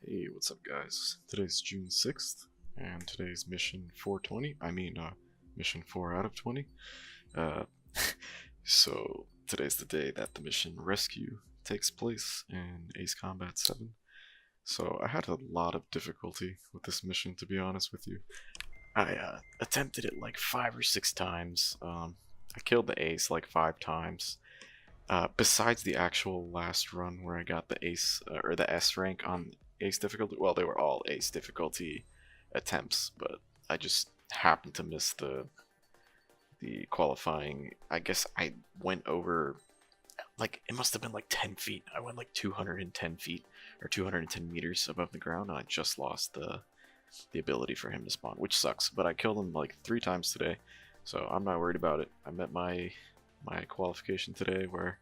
Hey, what's up, guys? Today's June 6th, and today's mission 420. Mission 4 out of 20. Uh, so, today's the day that the mission Rescue takes place in Ace Combat 7. So, I had a lot of difficulty with this mission, to be honest with you. I attempted it like 5 or 6 times. I killed the Ace like 5 times. Besides the actual last run where I got the Ace or the S rank on Ace difficulty, well, they were all Ace difficulty attempts, but I just happened to miss the qualifying. I guess I went over, like, it must have been like 10 feet. I went like 210 feet or 210 meters above the ground, and I just lost the ability for him to spawn, which sucks. But I killed him like 3 times today, so I'm not worried about it. I met my qualification today where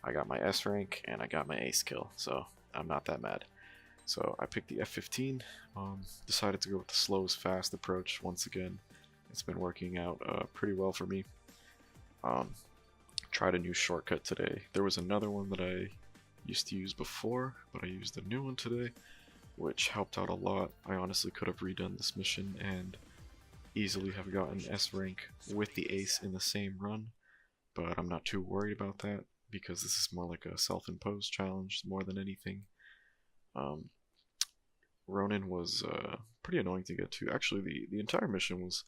I got my S rank and I got my ace kill, so I'm not that mad. So I picked the F-15, decided to go with the slow is fast approach once again. It's been working out pretty well for me. Tried a new shortcut today. There was another one that I used to use before, but I used a new one today, which helped out a lot. I honestly could have redone this mission and easily have gotten S rank with the ace in the same run, but I'm not too worried about that because this is more like a self-imposed challenge more than anything. Ronin was pretty annoying to get to. Actually, the entire mission was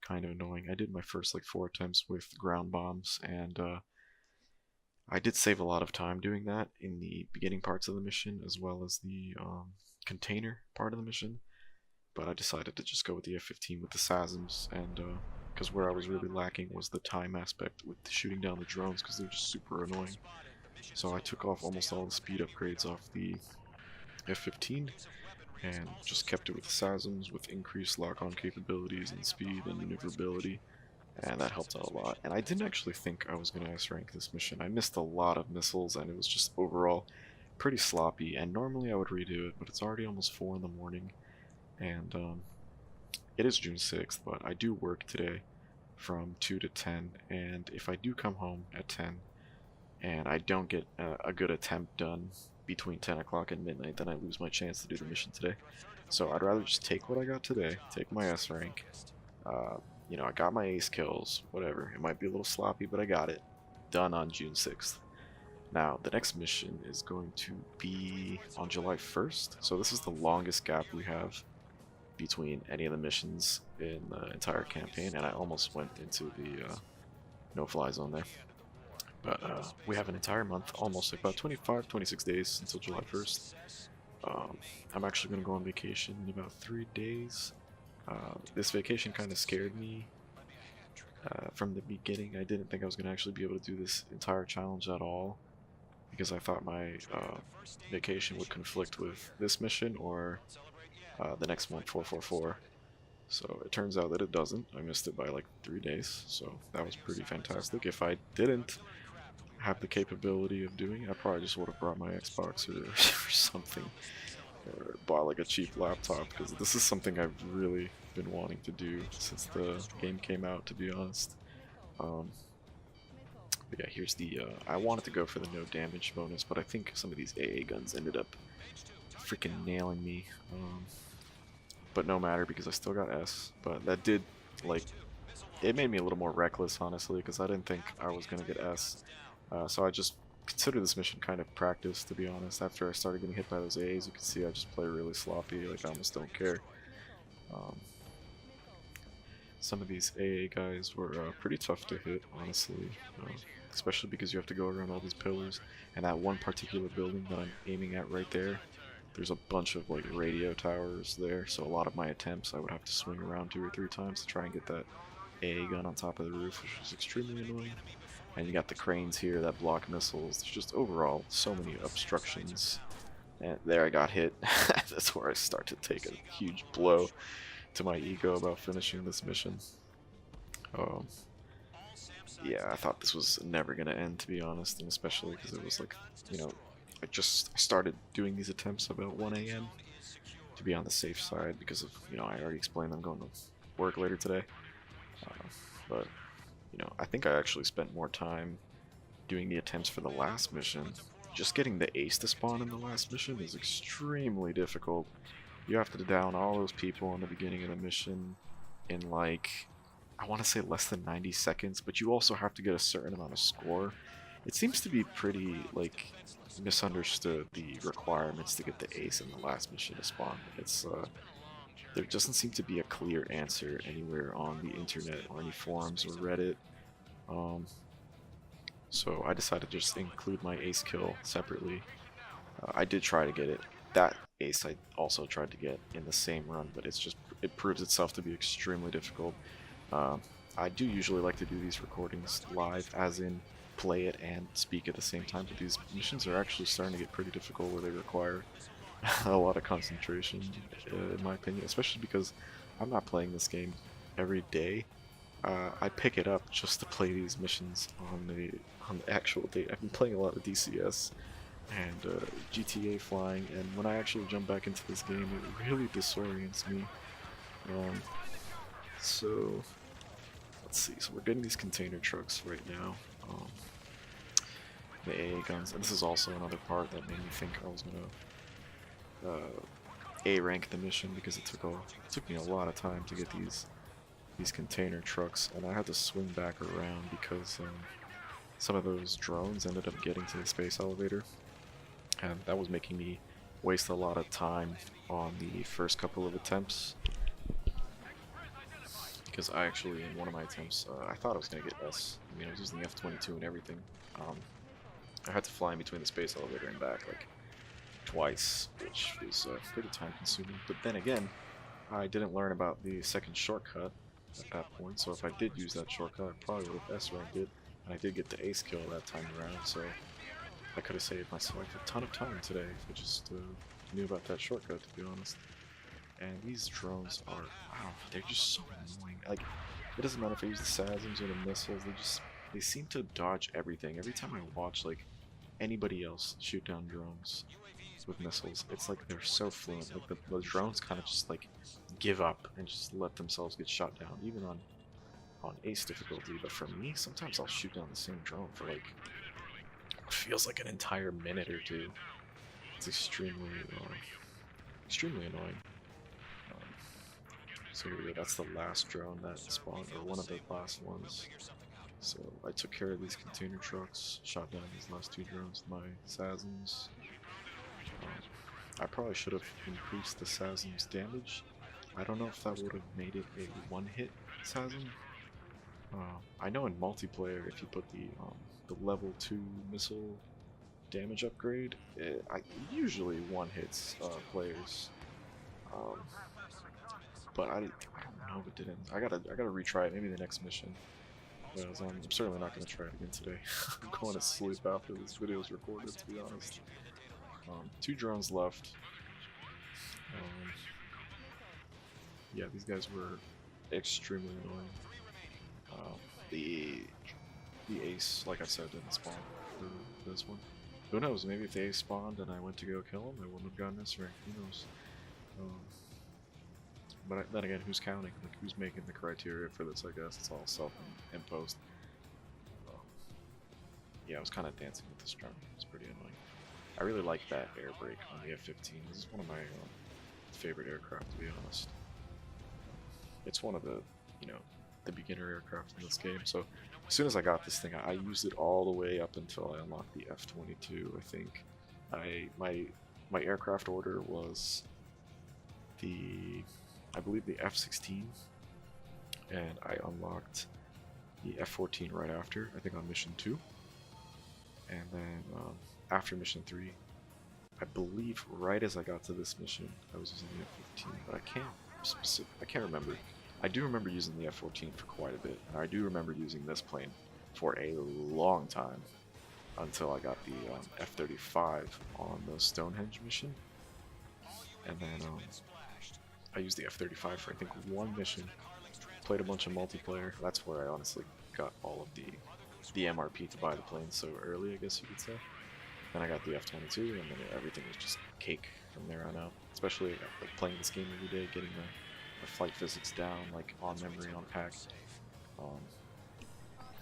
kind of annoying. I did my first like 4 attempts with ground bombs, and I did save a lot of time doing that in the beginning parts of the mission as well as the container part of the mission. But I decided to just go with the F-15 with the SASMs, and because where I was really lacking was the time aspect with shooting down the drones because they're just super annoying. So I took off almost all the speed upgrades off the F-15 and just kept it with the SASMs with increased lock-on capabilities and speed and maneuverability, and that helped out a lot. And I didn't actually think I was going to S-rank this mission. I missed a lot of missiles and it was just overall pretty sloppy, and normally I would redo it, but it's already almost 4 in the morning, and it is June 6th, but I do work today from 2 to 10, and if I do come home at 10 and I don't get a good attempt done between 10 o'clock and midnight, then I lose my chance to do the mission today. So I'd rather just take what I got today, take my S rank. Uh, I got my ace kills, whatever. It might be a little sloppy, but I got it. Done on June 6th. Now, the next mission is going to be on July 1st, so this is the longest gap we have between any of the missions in the entire campaign, and I almost went into the no-fly zone there. But we have an entire month, almost like about 25, 26 days until July 1st. I'm actually going to go on vacation in about 3 days. This vacation kind of scared me from the beginning. I didn't think I was going to actually be able to do this entire challenge at all, because I thought my vacation would conflict with this mission or the next one, 444. So it turns out that it doesn't. I missed it by like 3 days, so that was pretty fantastic. If I didn't have the capability of doing it, I probably just would have brought my Xbox or something, or bought like a cheap laptop, because this is something I've really been wanting to do since the game came out, to be honest. But yeah, here's the, I wanted to go for the no damage bonus, but I think some of these AA guns ended up freaking nailing me. But no matter, because I still got S. But that did, like, it made me a little more reckless, honestly, because I didn't think I was going to get S. So I just consider this mission kind of practice, to be honest. After I started getting hit by those AAs, you can see I just play really sloppy, like I almost don't care. Some of these AA guys were pretty tough to hit, honestly, especially because you have to go around all these pillars, and that one particular building that I'm aiming at right there, there's a bunch of like radio towers there, so a lot of my attempts I would have to swing around 2 or 3 times to try and get that AA gun on top of the roof, which was extremely annoying. And you got the cranes here that block missiles. There's just overall so many obstructions. And there I got hit. That's where I start to take a huge blow to my ego about finishing this mission. Yeah, I thought this was never going to end, to be honest, and especially because it was like, I started doing these attempts about 1 a.m. to be on the safe side because of, I already explained I'm going to work later today. But I think I actually spent more time doing the attempts for the last mission just getting the ace to spawn in the last mission is extremely difficult. You have to down all those people in the beginning of the mission in like, I want to say less than 90 seconds, but you also have to get a certain amount of score. It seems to be pretty, like, misunderstood, the requirements to get the ace in the last mission to spawn. There doesn't seem to be a clear answer anywhere on the internet or any forums or Reddit. Um, so I decided to just include my ace kill separately. I did try to get it. That ace I also tried to get in the same run, but it proves itself to be extremely difficult. Um, I do usually like to do these recordings live, as in play it and speak at the same time, but these missions are actually starting to get pretty difficult where they require a lot of concentration, in my opinion, especially because I'm not playing this game every day. I pick it up just to play these missions on the actual date. I've been playing a lot of DCS and GTA flying, and when I actually jump back into this game, it really disorients me. Um, so let's see. So we're getting these container trucks right now. The AA guns, and this is also another part that made me think I was gonna A rank the mission, because it took me a lot of time to get these container trucks, and I had to swing back around because some of those drones ended up getting to the space elevator, and that was making me waste a lot of time on the first couple of attempts. Because I actually, in one of my attempts, I thought I was going to get S. I mean, I was using the F-22 and everything. I had to fly in between the space elevator and back like twice, which was pretty time consuming. But then again, I didn't learn about the second shortcut at that point, so if I did use that shortcut, I probably would have S-ranked it, and I did get the ace kill that time around, so I could have saved myself a ton of time today if I just knew about that shortcut, to be honest. And these drones are, wow, they're just so annoying. Like, it doesn't matter if I use the SASMs or the missiles, they seem to dodge everything. Every time I watch, like, anybody else shoot down drones with missiles, it's like they're so fluent. Like, the drones kind of just, like, give up and just let themselves get shot down, even on ace difficulty. But for me, sometimes I'll shoot down the same drone for, like, what feels like an entire minute or two. It's extremely annoying. So here we go, that's the last drone that spawned, or one of the last ones. So I took care of these container trucks, shot down these last two drones with my SASMs. I probably should have increased the SASM's damage. I don't know if that would have made it a one-hit SASM. I know in multiplayer, if you put the level 2 missile damage upgrade, I usually one-hits players. But I don't know if it didn't. I gotta retry it. Maybe the next mission. Because I'm certainly not gonna try it again today. I'm going to sleep after this video is recorded, to be honest. 2 drones left. Yeah, these guys were extremely annoying. The ace, like I said, didn't spawn for this one. Who knows? Maybe if the ace spawned and I went to go kill him, I wouldn't have gotten this rank. Who knows? But then again, who's counting? Like, who's making the criteria for this? I guess it's all self-imposed. Yeah, I was kind of dancing with this drone. It was pretty annoying. I really like that air brake on the F-15. This is one of my favorite aircraft, to be honest. It's one of the, the beginner aircraft in this game. So as soon as I got this thing, I used it all the way up until I unlocked the F-22. I think my aircraft order was I believe the F-16, and I unlocked the F-14 right after, I think on mission 2, and then after mission 3, I believe right as I got to this mission, I was using the F-15, but I can't remember. I do remember using the F-14 for quite a bit, and I do remember using this plane for a long time, until I got the F-35 on the Stonehenge mission, and then I used the F-35 for I think one mission, played a bunch of multiplayer. That's where I honestly got all of the MRP to buy the plane so early, I guess you could say. Then I got the F-22, and then everything was just cake from there on out. Especially like playing this game every day, getting the flight physics down, like on memory, on pack.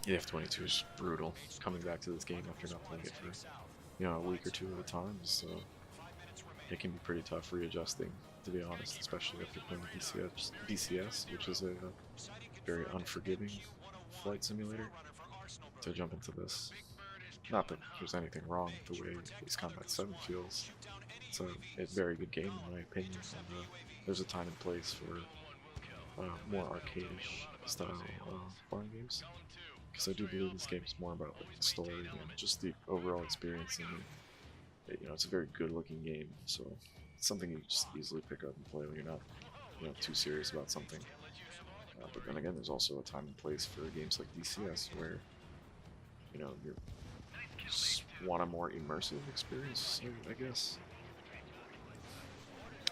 The F-22 is brutal. Coming back to this game after not playing it for you know, a week or two at a time, so it can be pretty tough readjusting, to be honest, especially if you're playing DCS, which is a very unforgiving flight simulator, to jump into this. Not that there's anything wrong with the way Ace Combat 7 feels. It's a very good game in my opinion, and there's a time and place for more arcade-ish style flying games. Because I do believe this game is more about like the story and just the overall experience. And you know, it's a very good-looking game, so it's something you just easily pick up and play when you're not, you know, too serious about something. But then again, there's also a time and place for games like DCS where, you know, you just want a more immersive experience, I guess.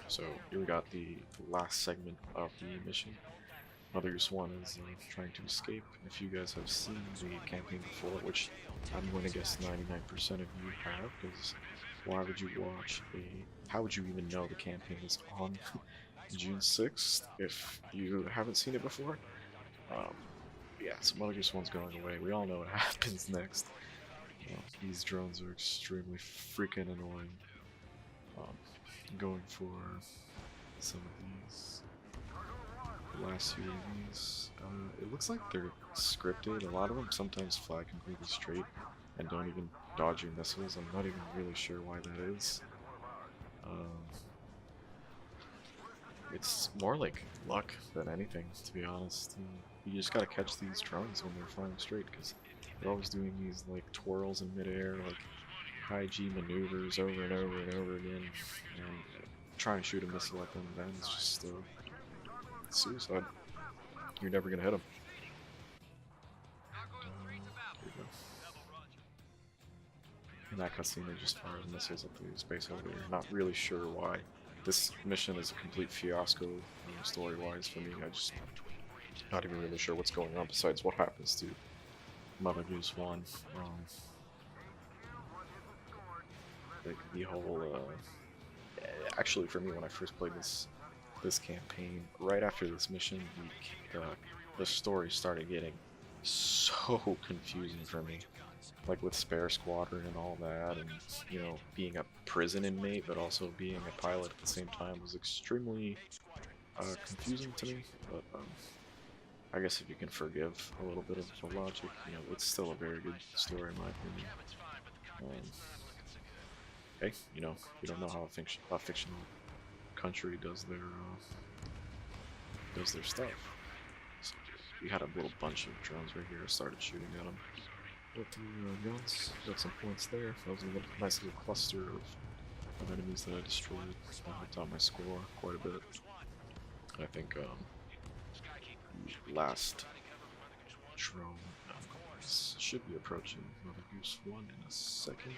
So here we got the last segment of the mission. Mother Goose 1 is trying to escape. If you guys have seen the campaign before, which I'm going to guess 99% of you have, because why would you watch how would you even know the campaign is on June 6th if you haven't seen it before? Um, yeah, so Mother Goose 1's going away. We all know what happens next. These drones are extremely freaking annoying. Going for some of these. Last few of these, it looks like they're scripted. A lot of them sometimes fly completely straight and don't even dodge your missiles. I'm not even really sure why that is. It's more like luck than anything, to be honest. You just gotta catch these drones when they're flying straight, because they're always doing these like twirls in midair, like high G maneuvers over and over and over again, and try and shoot a missile at them, then it's just suicide. You're never gonna hit them. In that cutscene, they just fire missiles at the space elevator. Not really sure why. This mission is a complete fiasco story-wise for me. I just not even really sure what's going on besides what happens to Mother Goose 1. The whole actually, for me, when I first played this campaign, right after this mission, the story started getting so confusing for me. Like with Spare Squadron and all that, and you know, being a prison inmate but also being a pilot at the same time was extremely confusing to me. But I guess if you can forgive a little bit of the logic, you know, it's still a very good story in my opinion. Hey, you know, you don't know how a fictional country does their stuff. So we had a little bunch of drones right here. I started shooting at them with the guns. Got some points there. That was a nice little cluster of enemies that I destroyed. I helped out my score quite a bit. I think the last drone should be approaching Mother Goose 1 in a second.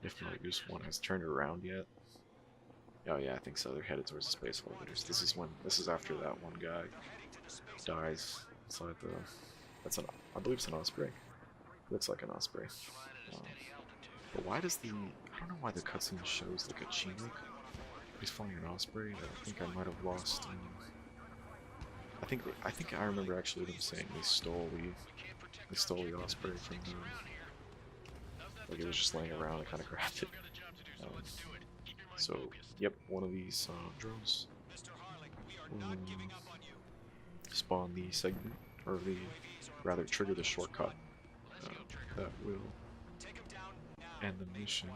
If Mother Goose 1 has turned around yet. Oh yeah, I think so. They're headed towards the space elevators. This is after that one guy dies inside the. I believe it's an Osprey. Looks like an Osprey. But why does I don't know why the cutscene shows like a Chinook. He's flying an Osprey. I think I might have lost. I think I remember actually them saying they stole the Osprey from the. Like it was just laying around. I kind of grabbed it. So yep, one of these drones spawn the segment, or rather trigger the shortcut that will end the mission.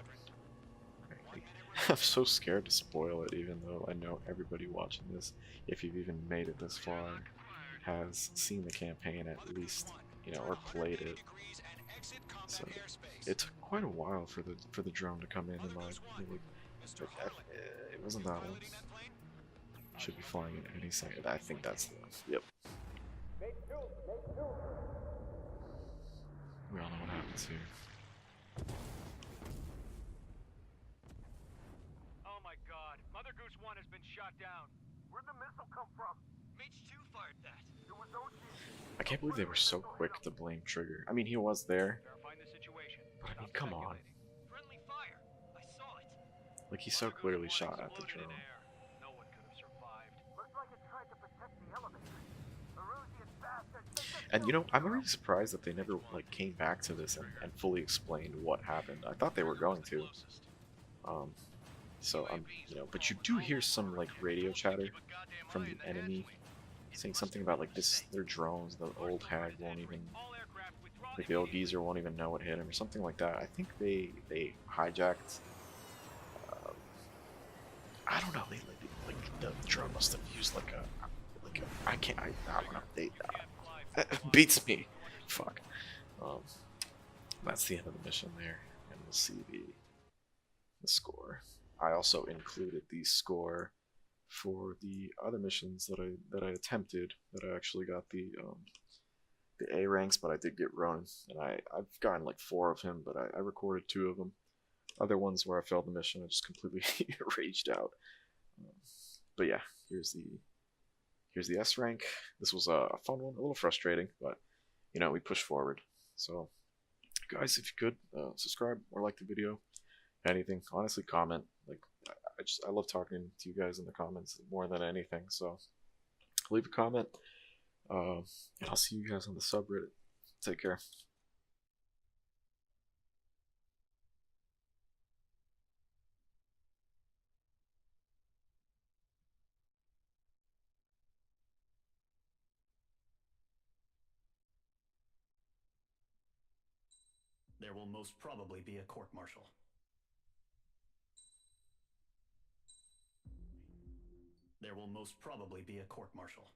I'm so scared to spoil it, even though I know everybody watching this, if you've even made it this far, has seen the campaign at least, you know, or played it. So it took quite a while for the drone to come in my opinion. It wasn't that one. Should be flying in any second. I think that's the one. Yep. We all know what happens here. Oh my god, Mother Goose 1 has been shot down. Where'd the missile come from? Mage 2 fired that. It was I can't believe they were so quick to blame Trigger. I mean, he was there. Verifying the situation. But I mean, come on. Friendly fire. I saw it. Like, he so clearly shot at the drone. No one could have survived. Looks like it tried to protect the elevator. Erusian bastard And I'm really surprised that they never like came back to this and fully explained what happened. I thought they were going to. Um, so I'm, but you do hear some like radio chatter from the enemy saying something about like this, their drones. The old hag won't even, like the old geezer won't even know what hit him or something like that. I think they hijacked. Um, I don't know. They like the drone must have used I can't. I don't know. They beats me. Fuck. Um, that's the end of the mission there, and we'll see the score. I also included the score for the other missions that I attempted. That I actually got the A ranks, but I did get Ronin, and I've gotten like 4 of him, but I recorded 2 of them. Other ones where I failed the mission, I just completely raged out. Um, but yeah, here's the S rank. This was a fun one, a little frustrating, but we push forward. So guys, if you could subscribe or like the video, anything, honestly, comment. Like I love talking to you guys in the comments more than anything. So leave a comment, and I'll see you guys on the subreddit. Take care. There will most probably be a court-martial. There will most probably be a court-martial.